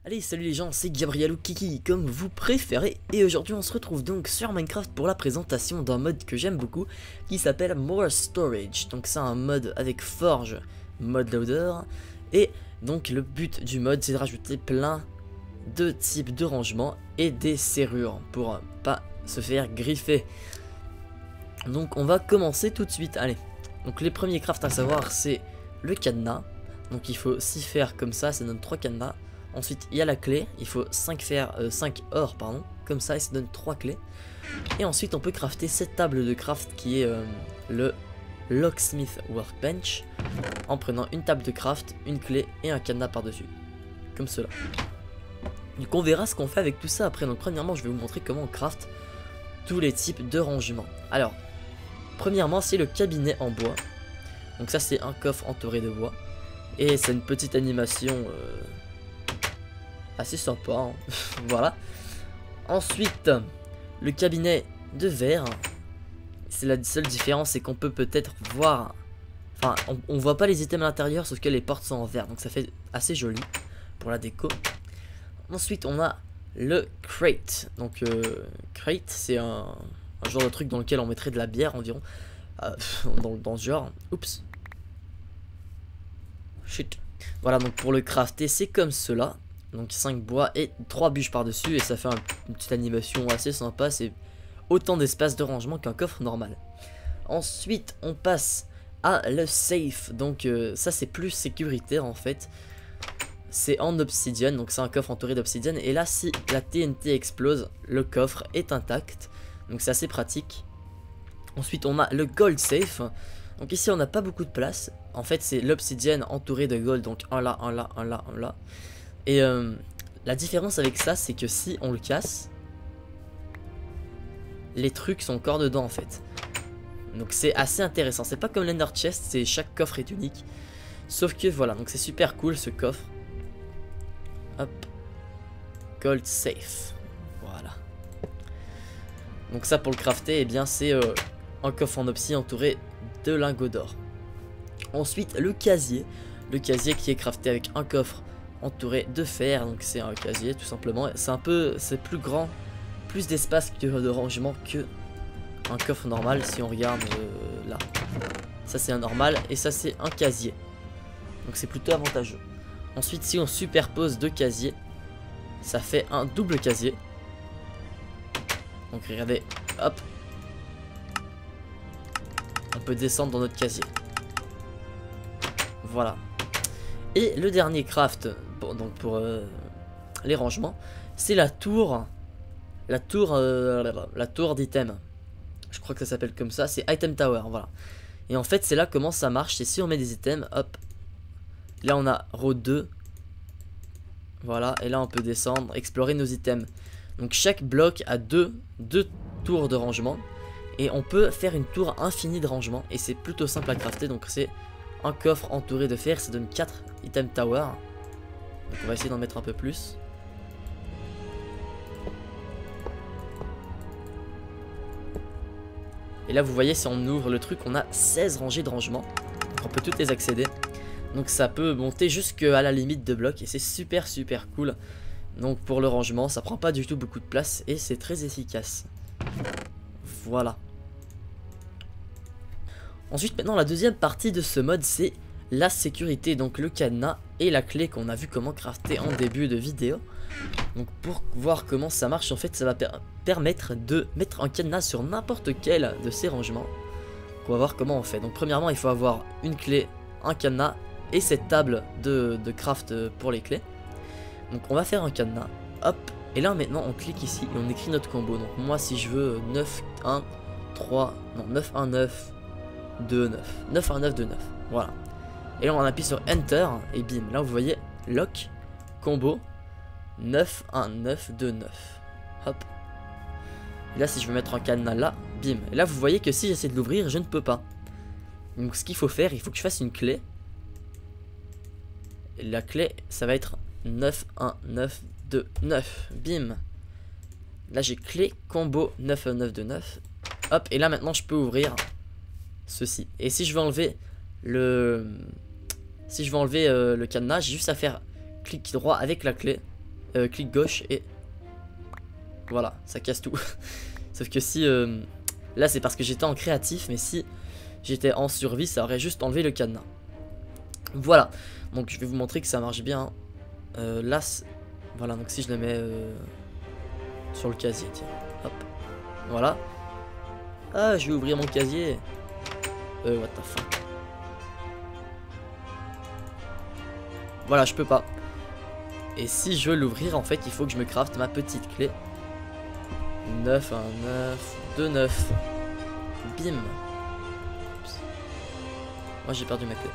Allez, salut les gens, c'est Gabriel ou Kiki, comme vous préférez, et aujourd'hui on se retrouve donc sur Minecraft pour la présentation d'un mode que j'aime beaucoup, qui s'appelle More Storage. Donc c'est un mode avec Forge, mode loader, et donc le but du mode c'est de rajouter plein de types de rangements et des serrures, pour pas se faire griffer. Donc on va commencer tout de suite, allez. Donc les premiers crafts à savoir c'est le cadenas, donc il faut 6 fers comme ça donne 3 cadenas. Ensuite il y a la clé, il faut 5 or pardon, comme ça et ça donne 3 clés. Et ensuite on peut crafter cette table de craft qui est le Locksmith Workbench, en prenant une table de craft, une clé et un cadenas par dessus, comme cela. Donc on verra ce qu'on fait avec tout ça après. Donc premièrement je vais vous montrer comment on craft tous les types de rangements. Alors premièrement c'est le cabinet en bois. Donc ça c'est un coffre entouré de bois. Et c'est une petite animation assez sympa, hein. Voilà. Ensuite, le cabinet de verre. C'est la seule différence, c'est qu'on peut peut-être voir. Enfin, on voit pas les items à l'intérieur, sauf que les portes sont en verre. Donc ça fait assez joli pour la déco. Ensuite, on a le crate. Donc, crate, c'est un genre de truc dans lequel on mettrait de la bière environ. Dans ce genre. Oups. Shit. Voilà, donc pour le crafter, c'est comme cela. Donc 5 bois et 3 bûches par dessus. Et ça fait une petite animation assez sympa. C'est autant d'espace de rangement qu'un coffre normal. Ensuite on passe à le safe. Donc ça c'est plus sécuritaire en fait. C'est en obsidienne. Donc c'est un coffre entouré d'obsidienne. Et là si la TNT explose, le coffre est intact. Donc c'est assez pratique. Ensuite on a le gold safe. Donc ici on n'a pas beaucoup de place. En fait c'est l'obsidienne entourée de gold. Donc un là, un là, un là, un là. Et la différence avec ça, c'est que si on le casse, les trucs sont encore dedans en fait. Donc c'est assez intéressant. C'est pas comme l'Ender Chest, c'est chaque coffre est unique. Sauf que voilà, donc c'est super cool ce coffre. Hop. Gold safe. Voilà. Donc ça pour le crafter, eh bien c'est un coffre en obsi entouré de lingots d'or. Ensuite le casier. Le casier qui est crafté avec un coffre entouré de fer, donc c'est un casier tout simplement. C'est plus grand, plus d'espace de rangement que un coffre normal. Si on regarde là, ça c'est un normal et ça c'est un casier, donc c'est plutôt avantageux. Ensuite si on superpose deux casiers, ça fait un double casier. Donc regardez, hop, on peut descendre dans notre casier. Voilà. Et le dernier craft pour les rangements, c'est la tour d'item. Je crois que ça s'appelle comme ça, c'est item tower, voilà. Et en fait c'est là comment ça marche, c'est si on met des items, hop, là on a row 2, voilà, et là on peut descendre, explorer nos items. Donc chaque bloc a deux tours de rangement, et on peut faire une tour infinie de rangement, et c'est plutôt simple à crafter. Donc c'est un coffre entouré de fer, ça donne 4 item tower. Donc on va essayer d'en mettre un peu plus. Et là vous voyez, si on ouvre le truc, on a 16 rangées de rangement. Donc on peut toutes les accéder. Donc ça peut monter jusqu'à la limite de blocs. Et c'est super cool. Donc pour le rangement, ça prend pas du tout beaucoup de place. Et c'est très efficace. Voilà. Ensuite maintenant la deuxième partie de ce mode, c'est la sécurité, donc le cadenas et la clé qu'on a vu comment crafter en début de vidéo. Donc pour voir comment ça marche, en fait ça va permettre de mettre un cadenas sur n'importe quel de ces rangements. Donc on va voir comment on fait. Donc premièrement il faut avoir une clé, un cadenas et cette table de craft pour les clés. Donc on va faire un cadenas, hop, et là maintenant on clique ici et on écrit notre combo. Donc moi si je veux 9 1 3 non 9 1 9 2 9 9 1 9 2 9, voilà. Et là on appuie sur Enter et bim, là vous voyez lock combo 9 1 9 2 9. Hop. Et là si je veux mettre un cadenas là, bim. Et là vous voyez que si j'essaie de l'ouvrir, je ne peux pas. Donc ce qu'il faut faire, il faut que je fasse une clé. Et la clé ça va être 9 1 9 2 9. Bim. Là j'ai clé combo 9 1 9 2 9. Hop, et là maintenant je peux ouvrir ceci. Et si je veux enlever le cadenas, j'ai juste à faire clic droit avec la clé clic gauche et voilà, ça casse tout. Sauf que si là c'est parce que j'étais en créatif, mais si j'étais en survie ça aurait juste enlevé le cadenas. Voilà, donc je vais vous montrer que ça marche bien. Là voilà, donc si je le mets sur le casier, tiens, hop, voilà. Ah, je vais ouvrir mon casier. What the fuck. Voilà, je peux pas. Et si je veux l'ouvrir, en fait, il faut que je me crafte ma petite clé. 9, 1, 9, 2, 9. Bim. Oups. Moi, j'ai perdu ma clé.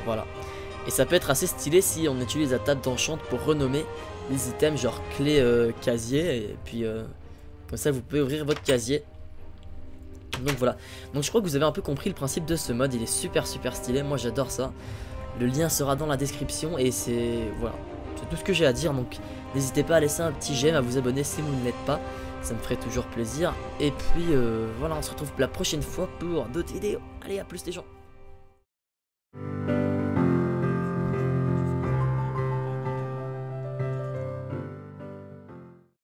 Voilà. Et ça peut être assez stylé si on utilise la table d'enchant pour renommer les items, genre clé casier. Et puis, comme ça, vous pouvez ouvrir votre casier. Donc voilà, donc je crois que vous avez un peu compris le principe de ce mode, il est super stylé, moi j'adore ça. Le lien sera dans la description et c'est voilà, c'est tout ce que j'ai à dire, donc n'hésitez pas à laisser un petit j'aime, à vous abonner si vous ne l'êtes pas, ça me ferait toujours plaisir. Et puis voilà, on se retrouve la prochaine fois pour d'autres vidéos, allez à plus les gens.